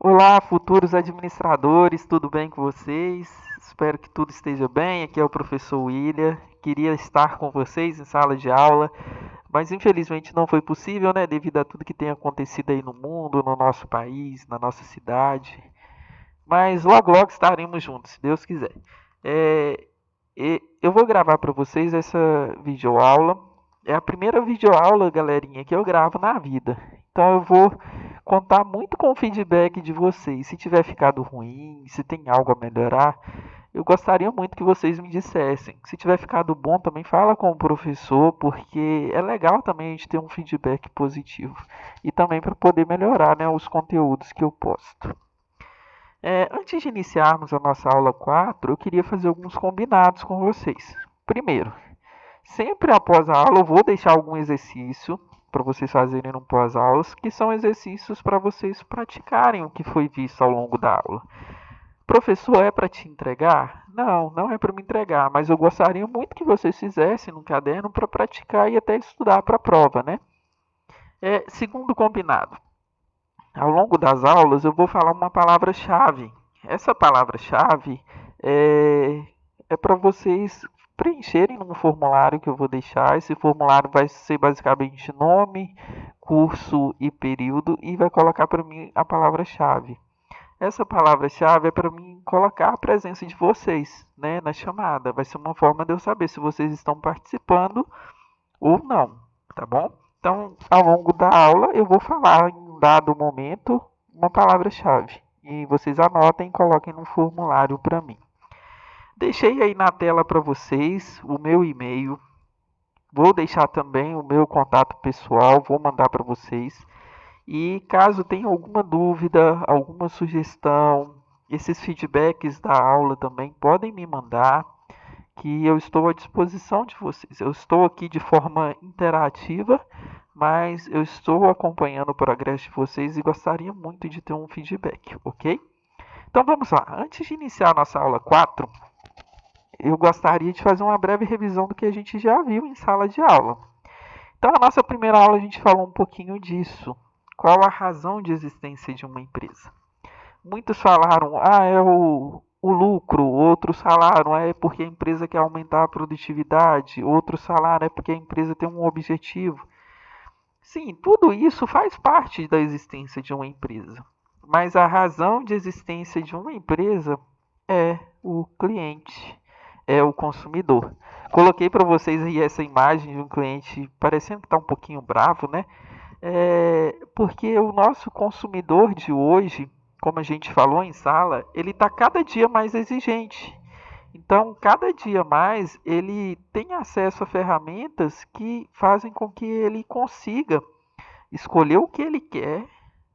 Olá, futuros administradores, tudo bem com vocês? Espero que tudo esteja bem. Aqui é o professor William. Queria estar com vocês em sala de aula, mas infelizmente não foi possível, né? Devido a tudo que tem acontecido aí no mundo, no nosso país, na nossa cidade. Mas logo, logo estaremos juntos, se Deus quiser. É, eu vou gravar para vocês essa videoaula. É a primeira videoaula, galerinha, que eu gravo na vida. Então eu vou contar muito com o feedback de vocês. Se tiver ficado ruim, se tem algo a melhorar, eu gostaria muito que vocês me dissessem. Se tiver ficado bom, também fala com o professor, porque é legal também a gente ter um feedback positivo. E também para poder melhorar, né, os conteúdos que eu posto. Antes de iniciarmos a nossa aula 4, eu queria fazer alguns combinados com vocês. Primeiro, sempre após a aula eu vou deixar algum exercício para vocês fazerem no pós-aulas, que são exercícios para vocês praticarem o que foi visto ao longo da aula. Professor, é para te entregar? Não, não é para me entregar, mas eu gostaria muito que vocês fizessem no caderno para praticar e até estudar para a prova, né? Segundo combinado, ao longo das aulas eu vou falar uma palavra-chave. Essa palavra-chave é, é para vocês preencherem num formulário que eu vou deixar. Esse formulário vai ser basicamente nome, curso e período e vai colocar para mim a palavra-chave. Essa palavra-chave é para mim colocar a presença de vocês, né, na chamada. Vai ser uma forma de eu saber se vocês estão participando ou não, tá bom? Então, ao longo da aula, eu vou falar em um dado momento uma palavra-chave. E vocês anotem e coloquem no formulário para mim. Deixei aí na tela para vocês o meu e-mail. Vou deixar também o meu contato pessoal, vou mandar para vocês. E caso tenha alguma dúvida, alguma sugestão, esses feedbacks da aula também podem me mandar, que eu estou à disposição de vocês. Eu estou aqui de forma interativa, mas eu estou acompanhando o progresso de vocês e gostaria muito de ter um feedback, ok? Então vamos lá. Antes de iniciar a nossa aula 4, eu gostaria de fazer uma breve revisão do que a gente já viu em sala de aula. Então, na nossa primeira aula, a gente falou um pouquinho disso. Qual a razão de existência de uma empresa? Muitos falaram, é o lucro. Outros falaram, é porque a empresa quer aumentar a produtividade. Outros falaram, é porque a empresa tem um objetivo. Sim, tudo isso faz parte da existência de uma empresa. Mas a razão de existência de uma empresa é o cliente, é o consumidor. Coloquei para vocês aí essa imagem de um cliente parecendo que está um pouquinho bravo, né? Porque o nosso consumidor de hoje, como a gente falou em sala, ele está cada dia mais exigente. Então, cada dia mais ele tem acesso a ferramentas que fazem com que ele consiga escolher o que ele quer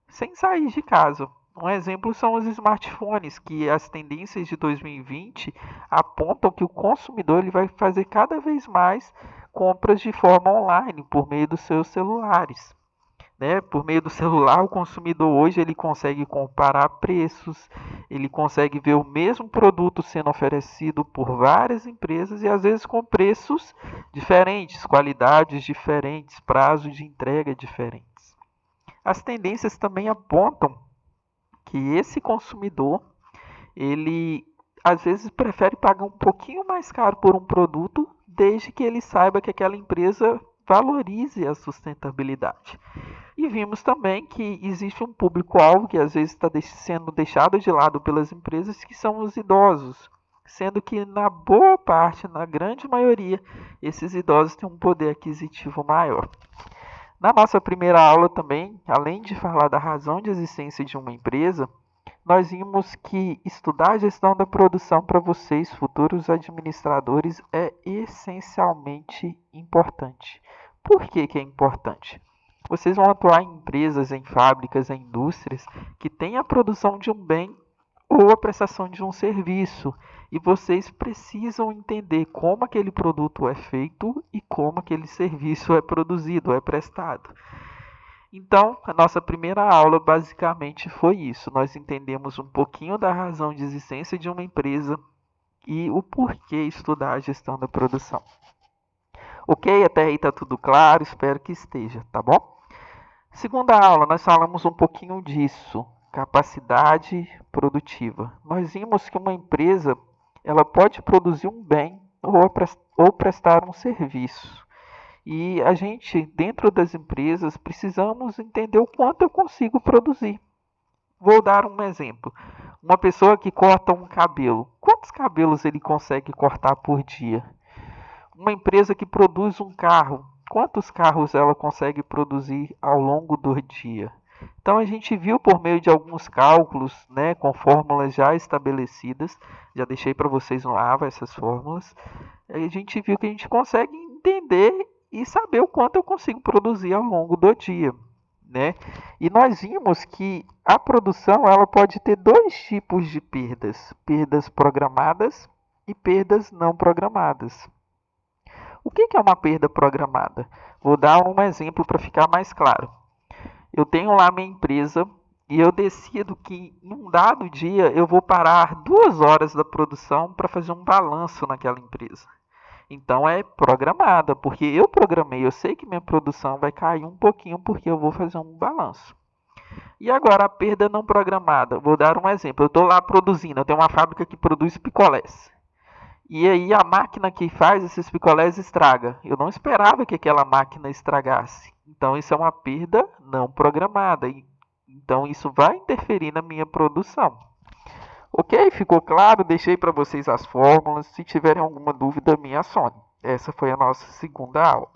sem sair de casa. Um exemplo são os smartphones, que as tendências de 2020 apontam que o consumidor ele vai fazer cada vez mais compras de forma online, por meio dos seus celulares. Né? Por meio do celular, o consumidor hoje ele consegue comparar preços, ele consegue ver o mesmo produto sendo oferecido por várias empresas e às vezes com preços diferentes, qualidades diferentes, prazos de entrega diferentes. As tendências também apontam que esse consumidor, ele às vezes prefere pagar um pouquinho mais caro por um produto, desde que ele saiba que aquela empresa valorize a sustentabilidade. E vimos também que existe um público-alvo que às vezes está sendo deixado de lado pelas empresas, que são os idosos. Sendo que na boa parte, na grande maioria, esses idosos têm um poder aquisitivo maior. Na nossa primeira aula também, além de falar da razão de existência de uma empresa, nós vimos que estudar a gestão da produção para vocês, futuros administradores, é essencialmente importante. Por que, que é importante? Vocês vão atuar em empresas, em fábricas, em indústrias que têm a produção de um bem ou a prestação de um serviço. E vocês precisam entender como aquele produto é feito e como aquele serviço é produzido, é prestado. Então, a nossa primeira aula basicamente foi isso. Nós entendemos um pouquinho da razão de existência de uma empresa e o porquê estudar a gestão da produção. Ok? Até aí está tudo claro? Espero que esteja, tá bom? Segunda aula, nós falamos um pouquinho disso. capacidade produtiva. Nós vimos que uma empresa ela pode produzir um bem ou prestar um serviço. E a gente, dentro das empresas, precisamos entender o quanto eu consigo produzir. Vou dar um exemplo. Uma pessoa que corta um cabelo, quantos cabelos ele consegue cortar por dia? Uma empresa que produz um carro, quantos carros ela consegue produzir ao longo do dia? Então a gente viu por meio de alguns cálculos, né, com fórmulas já estabelecidas, já deixei para vocês no AVA essas fórmulas, a gente viu que a gente consegue entender e saber o quanto eu consigo produzir ao longo do dia, né? E nós vimos que a produção ela pode ter dois tipos de perdas: perdas programadas e perdas não programadas. O que é uma perda programada? Vou dar um exemplo para ficar mais claro. Eu tenho lá minha empresa e eu decido que em um dado dia eu vou parar 2 horas da produção para fazer um balanço naquela empresa. Então é programada, porque eu programei, eu sei que minha produção vai cair um pouquinho porque eu vou fazer um balanço. E agora a perda não programada. Vou dar um exemplo. Eu estou lá produzindo, eu tenho uma fábrica que produz picolés. E aí a máquina que faz esses picolés estraga. Eu não esperava que aquela máquina estragasse. Então isso é uma perda não programada. Então isso vai interferir na minha produção. Ok? Ficou claro? Deixei para vocês as fórmulas. Se tiverem alguma dúvida, me acione. Essa foi a nossa segunda aula.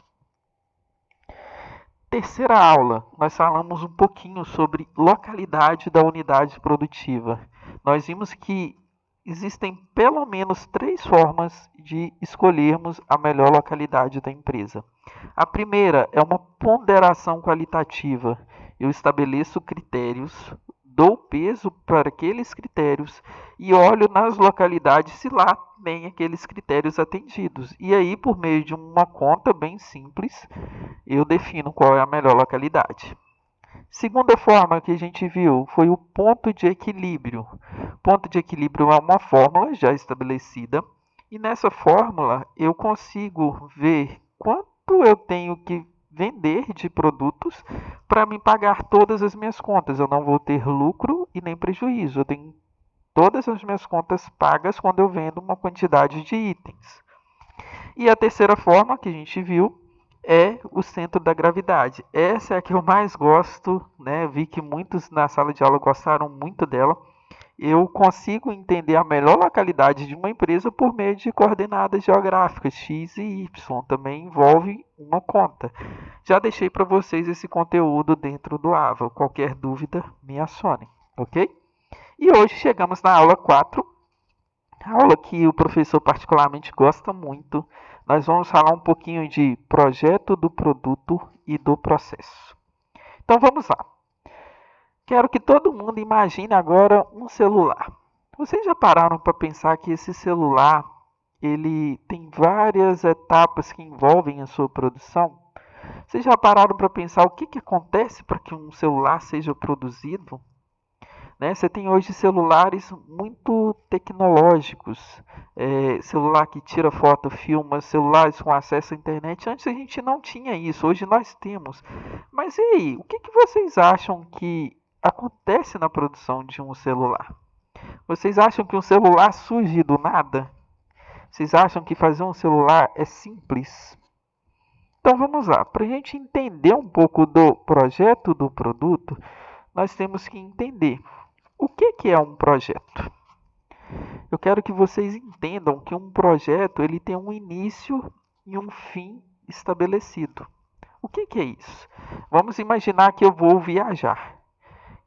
Terceira aula, nós falamos um pouquinho sobre localidade da unidade produtiva. Nós vimos que existem pelo menos 3 formas de escolhermos a melhor localidade da empresa. A primeira é uma ponderação qualitativa. Eu estabeleço critérios, dou peso para aqueles critérios e olho nas localidades se lá tem aqueles critérios atendidos. E aí, por meio de uma conta bem simples, eu defino qual é a melhor localidade. Segunda forma que a gente viu foi o ponto de equilíbrio. Ponto de equilíbrio é uma fórmula já estabelecida e nessa fórmula eu consigo ver quanto eu tenho que vender de produtos para me pagar todas as minhas contas. Eu não vou ter lucro e nem prejuízo. Eu tenho todas as minhas contas pagas quando eu vendo uma quantidade de itens. E a terceira forma que a gente viu é o centro da gravidade. Essa é a que eu mais gosto, né? Vi que muitos na sala de aula gostaram muito dela. Eu consigo entender a melhor localidade de uma empresa por meio de coordenadas geográficas x e y. Também envolve uma conta. Já deixei para vocês esse conteúdo dentro do AVA. Qualquer dúvida, me acione, ok? E hoje chegamos na aula 4, aula que o professor particularmente gosta muito. Nós vamos falar um pouquinho de projeto do produto e do processo. Então vamos lá. Quero que todo mundo imagine agora um celular. Vocês já pararam para pensar que esse celular ele tem várias etapas que envolvem a sua produção? Vocês já pararam para pensar o que acontece para que um celular seja produzido? Né? Você tem hoje celulares muito tecnológicos, celular que tira foto, filma, celulares com acesso à internet. Antes a gente não tinha isso, hoje nós temos. Mas e aí, o que vocês acham que acontece na produção de um celular? Vocês acham que um celular surge do nada? Vocês acham que fazer um celular é simples? Então vamos lá, para a gente entender um pouco do projeto do produto, nós temos que entender o que é um projeto. Eu quero que vocês entendam que um projeto ele tem um início e um fim estabelecido. O que é isso? Vamos imaginar que eu vou viajar.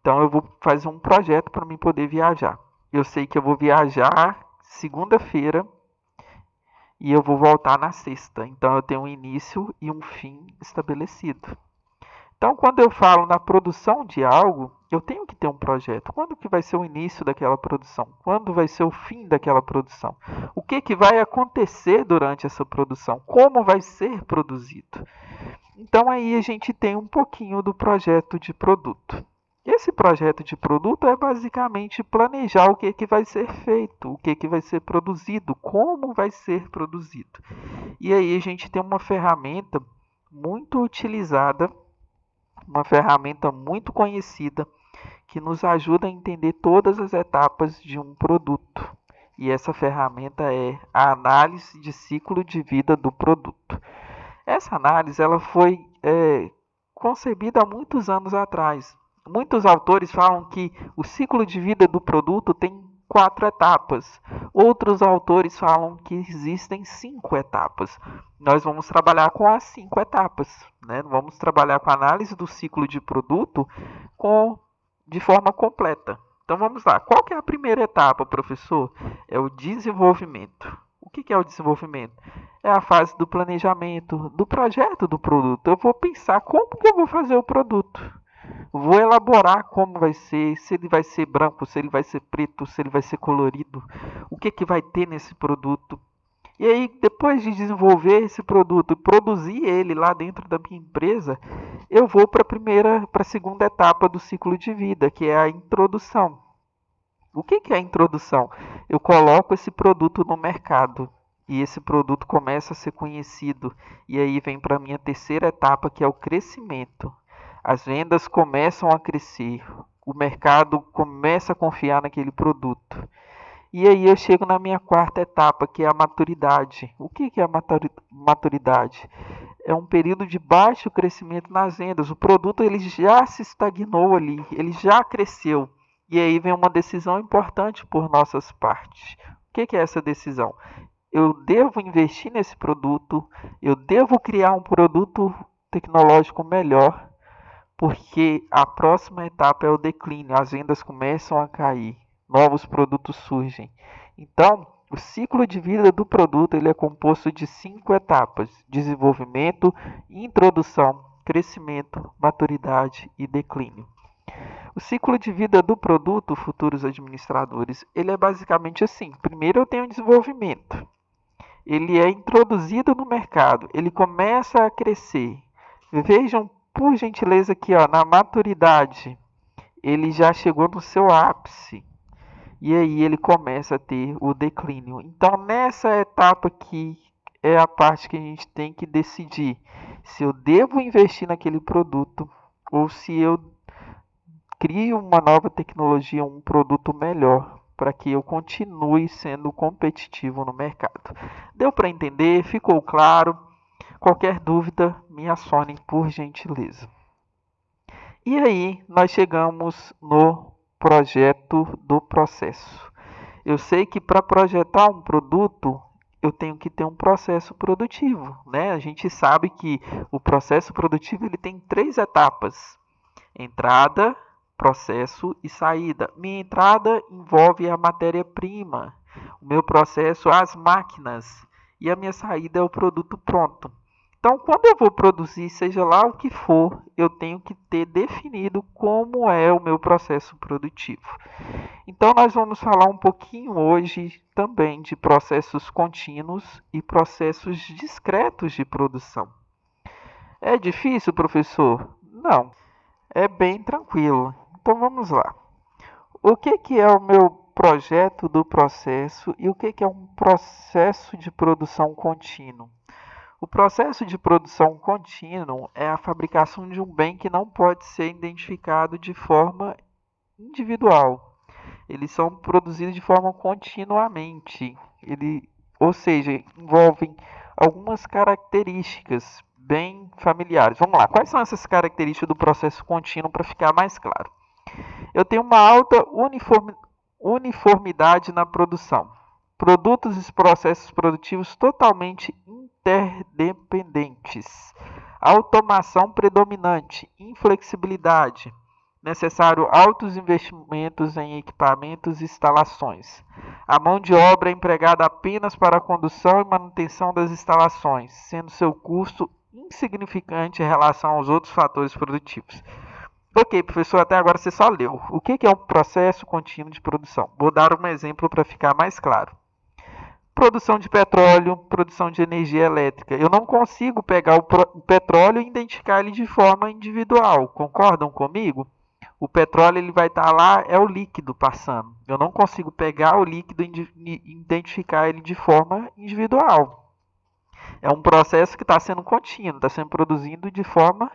Então eu vou fazer um projeto para mim poder viajar. Eu sei que eu vou viajar segunda-feira e eu vou voltar na sexta. Então eu tenho um início e um fim estabelecido. Então, quando eu falo na produção de algo, eu tenho que ter um projeto. Quando que vai ser o início daquela produção? Quando vai ser o fim daquela produção? O que vai acontecer durante essa produção? Como vai ser produzido? Então, aí a gente tem um pouquinho do projeto de produto. Esse projeto de produto é basicamente planejar o que vai ser feito, o que vai ser produzido, como vai ser produzido. E aí a gente tem uma ferramenta muito utilizada, uma ferramenta muito conhecida, que nos ajuda a entender todas as etapas de um produto. E essa ferramenta é a análise de ciclo de vida do produto. Essa análise ela foi concebida há muitos anos atrás. Muitos autores falam que o ciclo de vida do produto tem 4 etapas. Outros autores falam que existem 5 etapas. Nós vamos trabalhar com as 5 etapas, né? Vamos trabalhar com a análise do ciclo de produto de forma completa. Então vamos lá. Qual que é a primeira etapa, professor? É o desenvolvimento. O que é o desenvolvimento? É a fase do planejamento, do projeto do produto. Eu vou pensar como que eu vou fazer o produto. Vou elaborar como vai ser, se ele vai ser branco, se ele vai ser preto, se ele vai ser colorido, o que vai ter nesse produto. E aí, depois de desenvolver esse produto e produzir ele lá dentro da minha empresa, eu vou para a segunda etapa do ciclo de vida, que é a introdução. O que é a introdução? Eu coloco esse produto no mercado e esse produto começa a ser conhecido. E aí vem para a minha terceira etapa, que é o crescimento. As vendas começam a crescer, o mercado começa a confiar naquele produto. E aí eu chego na minha quarta etapa, que é a maturidade. O que é a maturidade? É um período de baixo crescimento nas vendas. O produto ele já se estagnou ali, ele já cresceu. E aí vem uma decisão importante por nossas partes. O que é essa decisão? Eu devo investir nesse produto, eu devo criar um produto tecnológico melhor, porque a próxima etapa é o declínio, as vendas começam a cair, novos produtos surgem. Então, o ciclo de vida do produto ele é composto de 5 etapas: desenvolvimento, introdução, crescimento, maturidade e declínio. O ciclo de vida do produto, futuros administradores, ele é basicamente assim. Primeiro eu tenho o desenvolvimento. Ele é introduzido no mercado, ele começa a crescer. Vejam, por gentileza, aqui ó, na maturidade, ele já chegou no seu ápice. E aí ele começa a ter o declínio. Então, nessa etapa aqui, é a parte que a gente tem que decidir se eu devo investir naquele produto ou se eu crio uma nova tecnologia, um produto melhor para que eu continue sendo competitivo no mercado. Deu para entender? Ficou claro? Qualquer dúvida, me acione por gentileza. E aí, nós chegamos no projeto do processo. Eu sei que para projetar um produto, eu tenho que ter um processo produtivo, né? A gente sabe que o processo produtivo ele tem 3 etapas: entrada, processo e saída. Minha entrada envolve a matéria-prima, o meu processo as máquinas e a minha saída é o produto pronto. Então, quando eu vou produzir, seja lá o que for, eu tenho que ter definido como é o meu processo produtivo. Então, nós vamos falar um pouquinho hoje também de processos contínuos e processos discretos de produção. É difícil, professor? Não. É bem tranquilo. Então vamos lá. O que é o meu projeto do processo e o que é um processo de produção contínuo? O processo de produção contínuo é a fabricação de um bem que não pode ser identificado de forma individual. Eles são produzidos de forma continuamente. Ou seja, envolvem algumas características bem familiares. Vamos lá, quais são essas características do processo contínuo para ficar mais claro? Eu tenho uma alta uniformidade na produção. Produtos e processos produtivos totalmente interdependentes. Automação predominante, inflexibilidade. Necessário altos investimentos em equipamentos e instalações. A mão de obra é empregada apenas para a condução e manutenção das instalações, sendo seu custo insignificante em relação aos outros fatores produtivos. Ok, professor, até agora você só leu. O que é um processo contínuo de produção? Vou dar um exemplo para ficar mais claro. Produção de petróleo, produção de energia elétrica. Eu não consigo pegar o petróleo e identificar ele de forma individual. Concordam comigo? O petróleo ele vai estar lá, é o líquido passando. Eu não consigo pegar o líquido e identificar ele de forma individual. É um processo que está sendo contínuo, está sendo produzido de forma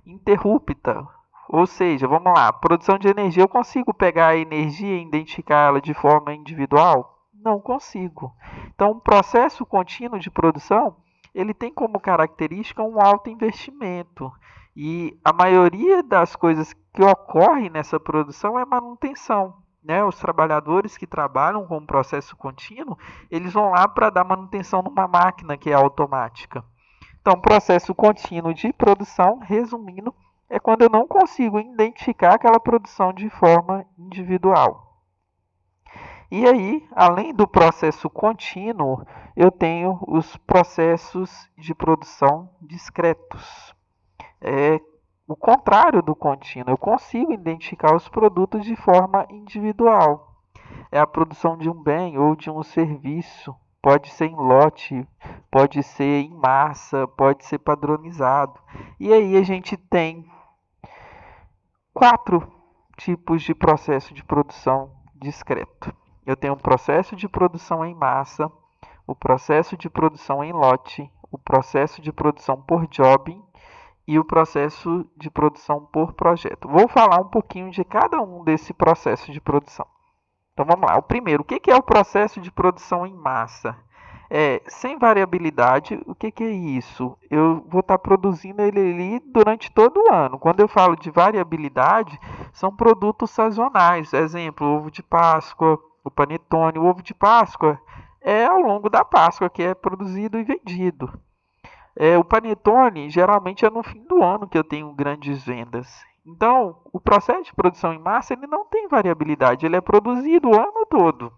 interrupta. Ou seja, vamos lá, produção de energia, eu consigo pegar a energia e identificar ela de forma individual? Não consigo. Então, um processo contínuo de produção, ele tem como característica um alto investimento. E a maioria das coisas que ocorrem nessa produção é manutenção. Né? Os trabalhadores que trabalham com um processo contínuo, eles vão lá para dar manutenção numa máquina que é automática. Então, processo contínuo de produção, resumindo, é quando eu não consigo identificar aquela produção de forma individual. E aí, além do processo contínuo, eu tenho os processos de produção discretos. É o contrário do contínuo, eu consigo identificar os produtos de forma individual. É a produção de um bem ou de um serviço. Pode ser em lote, pode ser em massa, pode ser padronizado. E aí a gente tem 4 tipos de processo de produção discreto. Eu tenho um processo de produção em massa, o processo de produção em lote, o processo de produção por job e o processo de produção por projeto. Vou falar um pouquinho de cada um desse processo de produção. Então vamos lá. O primeiro, o que é o processo de produção em massa? Sem variabilidade, o que é isso? Eu vou estar produzindo ele ali durante todo o ano. Quando eu falo de variabilidade, são produtos sazonais. Exemplo, o ovo de Páscoa, o panetone. O ovo de Páscoa é ao longo da Páscoa que é produzido e vendido. O panetone geralmente é no fim do ano que eu tenho grandes vendas. Então, o processo de produção em massa ele não tem variabilidade, ele é produzido o ano todo.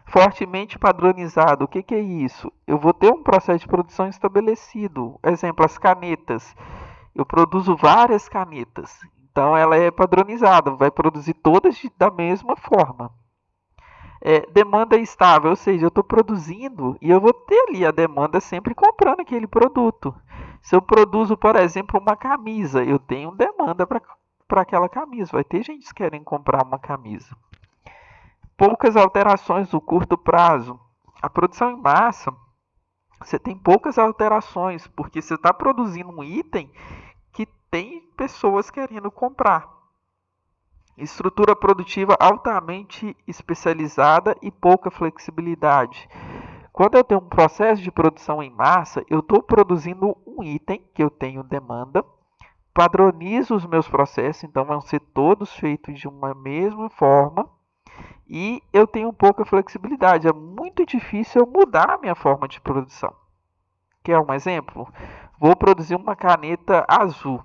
Fortemente padronizado, o que é isso? Eu vou ter um processo de produção estabelecido. Exemplo, as canetas. Eu produzo várias canetas, então ela é padronizada, vai produzir todas da mesma forma. Demanda estável, ou seja, eu estou produzindo e eu vou ter ali a demanda sempre comprando aquele produto. Se eu produzo, por exemplo, uma camisa, eu tenho demanda para aquela camisa. Vai ter gente que querem comprar uma camisa. Poucas alterações no curto prazo. A produção em massa, você tem poucas alterações, porque você está produzindo um item que tem pessoas querendo comprar. Estrutura produtiva altamente especializada e pouca flexibilidade. Quando eu tenho um processo de produção em massa, eu estou produzindo um item que eu tenho demanda, padronizo os meus processos, então vão ser todos feitos de uma mesma forma, e eu tenho pouca flexibilidade. É muito difícil eu mudar a minha forma de produção. Quer um exemplo? Vou produzir uma caneta azul.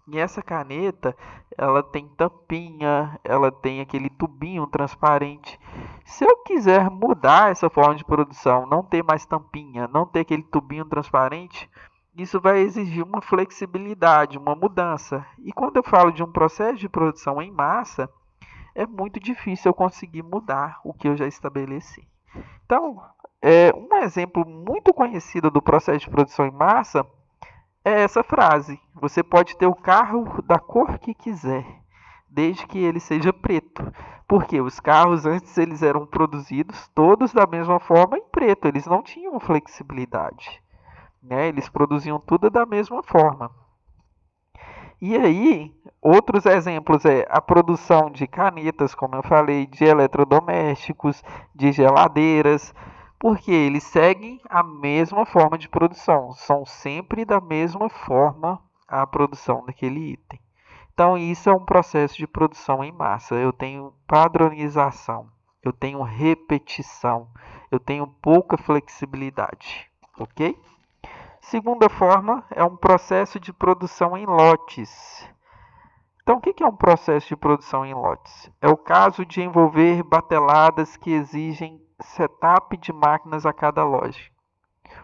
E essa caneta, ela tem tampinha, ela tem aquele tubinho transparente. Se eu quiser mudar essa forma de produção, não ter mais tampinha, não ter aquele tubinho transparente, isso vai exigir uma flexibilidade, uma mudança. E quando eu falo de um processo de produção em massa, é muito difícil eu conseguir mudar o que eu já estabeleci. Então, um exemplo muito conhecido do processo de produção em massa é essa frase: você pode ter o carro da cor que quiser, desde que ele seja preto. Porque os carros antes eles eram produzidos todos da mesma forma em preto, eles não tinham flexibilidade, né? Eles produziam tudo da mesma forma. E aí, outros exemplos é a produção de canetas, como eu falei, de eletrodomésticos, de geladeiras, porque eles seguem a mesma forma de produção, são sempre da mesma forma a produção daquele item. Então, isso é um processo de produção em massa. Eu tenho padronização, eu tenho repetição, eu tenho pouca flexibilidade, ok? Segunda forma é um processo de produção em lotes. Então, o que é um processo de produção em lotes? É o caso de envolver bateladas que exigem setup de máquinas a cada loja.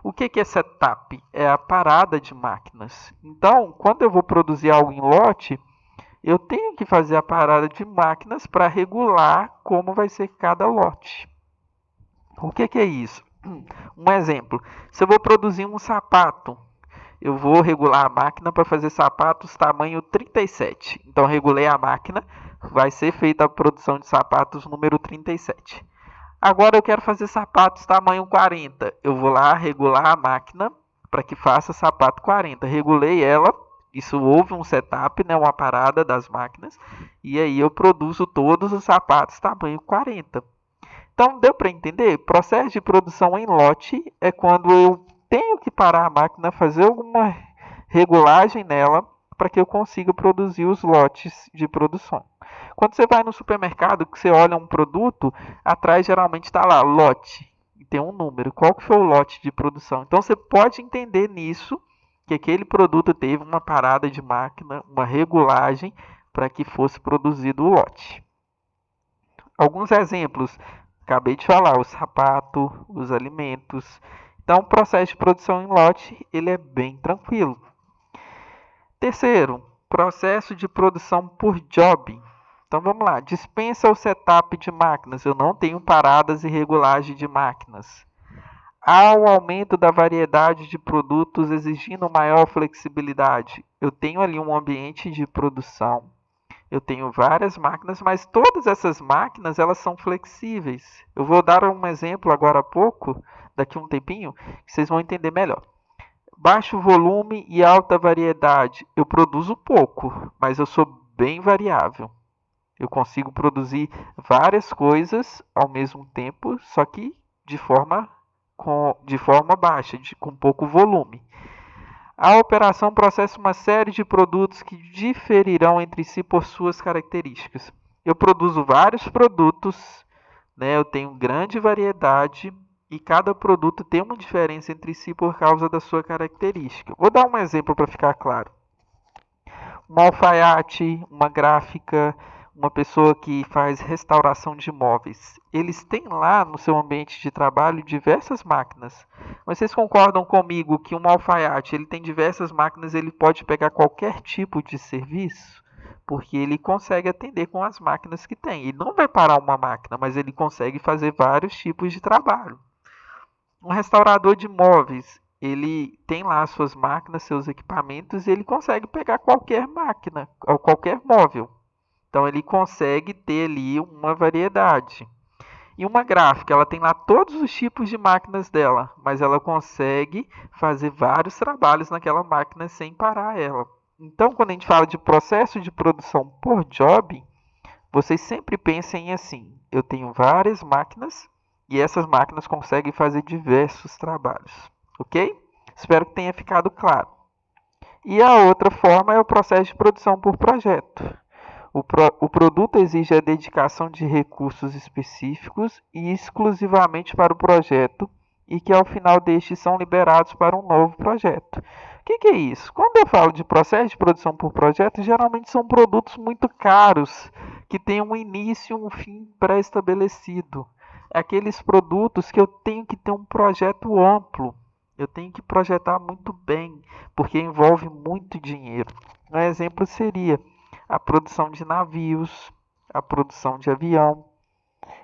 O que é setup? É a parada de máquinas. Então, quando eu vou produzir algo em lote, eu tenho que fazer a parada de máquinas para regular como vai ser cada lote. O que é isso? Um exemplo, se eu vou produzir um sapato, eu vou regular a máquina para fazer sapatos tamanho 37. Então, regulei a máquina, vai ser feita a produção de sapatos número 37. Agora, eu quero fazer sapatos tamanho 40. Eu vou lá regular a máquina para que faça sapato 40. Regulei ela, Isso houve um setup, né, uma parada das máquinas, e aí eu produzo todos os sapatos tamanho 40. Então, deu para entender? Processo de produção em lote é quando eu tenho que parar a máquina, fazer alguma regulagem nela para que eu consiga produzir os lotes de produção. Quando você vai no supermercado, que você olha um produto, atrás geralmente está lá, lote, e tem um número. Qual que foi o lote de produção? Então, você pode entender nisso que aquele produto teve uma parada de máquina, uma regulagem para que fosse produzido o lote. Alguns exemplos, acabei de falar, o sapato, os alimentos. Então, o processo de produção em lote, ele é bem tranquilo. Terceiro, processo de produção por job. Então, vamos lá, dispensa o setup de máquinas, eu não tenho paradas e regulagem de máquinas. Há o aumento da variedade de produtos exigindo maior flexibilidade. Eu tenho ali um ambiente de produção. Eu tenho várias máquinas, mas todas essas máquinas elas são flexíveis. Eu vou dar um exemplo agora há pouco, daqui a um tempinho, que vocês vão entender melhor. Baixo volume e alta variedade. Eu produzo pouco, mas eu sou bem variável. Eu consigo produzir várias coisas ao mesmo tempo, só que de forma baixa, com pouco volume. A operação processa uma série de produtos que diferirão entre si por suas características. Eu produzo vários produtos, né? Eu tenho grande variedade e cada produto tem uma diferença entre si por causa da sua característica. Vou dar um exemplo para ficar claro. Um alfaiate, uma gráfica, uma pessoa que faz restauração de móveis. Eles têm lá no seu ambiente de trabalho diversas máquinas. Mas vocês concordam comigo que um alfaiate ele tem diversas máquinas, ele pode pegar qualquer tipo de serviço? Porque ele consegue atender com as máquinas que tem. Ele não vai parar uma máquina, mas ele consegue fazer vários tipos de trabalho. Um restaurador de móveis, ele tem lá suas máquinas, seus equipamentos, e ele consegue pegar qualquer máquina, ou qualquer móvel. Então ele consegue ter ali uma variedade. E uma gráfica, ela tem lá todos os tipos de máquinas dela, mas ela consegue fazer vários trabalhos naquela máquina sem parar ela. Então, quando a gente fala de processo de produção por job, vocês sempre pensem assim: eu tenho várias máquinas e essas máquinas conseguem fazer diversos trabalhos, ok? Espero que tenha ficado claro. E a outra forma é o processo de produção por projeto. O produto exige a dedicação de recursos específicos e exclusivamente para o projeto e que ao final destes são liberados para um novo projeto. O que é isso? Quando eu falo de processo de produção por projeto, geralmente são produtos muito caros, que têm um início e um fim pré-estabelecido. Aqueles produtos que eu tenho que ter um projeto amplo, eu tenho que projetar muito bem, porque envolve muito dinheiro. Um exemplo seria a produção de navios, a produção de avião.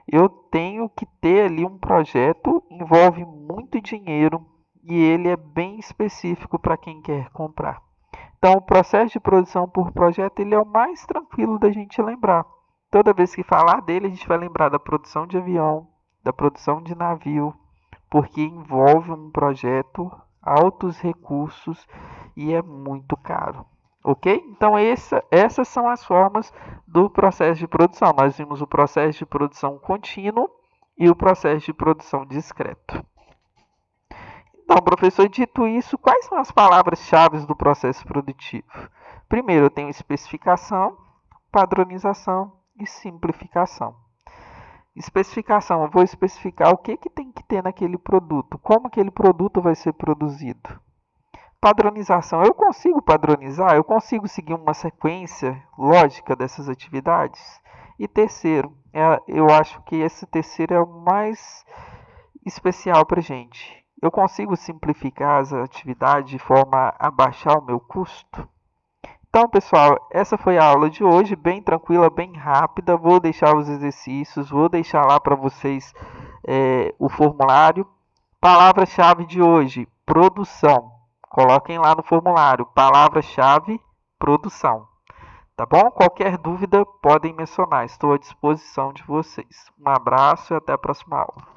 Eu tenho que ter ali um projeto, envolve muito dinheiro e ele é bem específico para quem quer comprar. Então, o processo de produção por projeto ele é o mais tranquilo da gente lembrar. Toda vez que falar dele, a gente vai lembrar da produção de avião, da produção de navio, porque envolve um projeto, altos recursos e é muito caro. Ok? Então, essas são as formas do processo de produção. Nós vimos o processo de produção contínuo e o processo de produção discreto. Então, professor, dito isso, quais são as palavras-chave do processo produtivo? Primeiro, eu tenho especificação, padronização e simplificação. Especificação, eu vou especificar o que tem que ter naquele produto, como aquele produto vai ser produzido. Padronização, eu consigo padronizar, eu consigo seguir uma sequência lógica dessas atividades. E terceiro, eu acho que esse terceiro é o mais especial para a gente. Eu consigo simplificar as atividades de forma a baixar o meu custo? Então, pessoal, essa foi a aula de hoje, bem tranquila, bem rápida. Vou deixar os exercícios, vou deixar lá para vocês o formulário. Palavra-chave de hoje, produção. Coloquem lá no formulário, palavra-chave, produção. Tá bom? Qualquer dúvida podem mencionar, estou à disposição de vocês. Um abraço e até a próxima aula.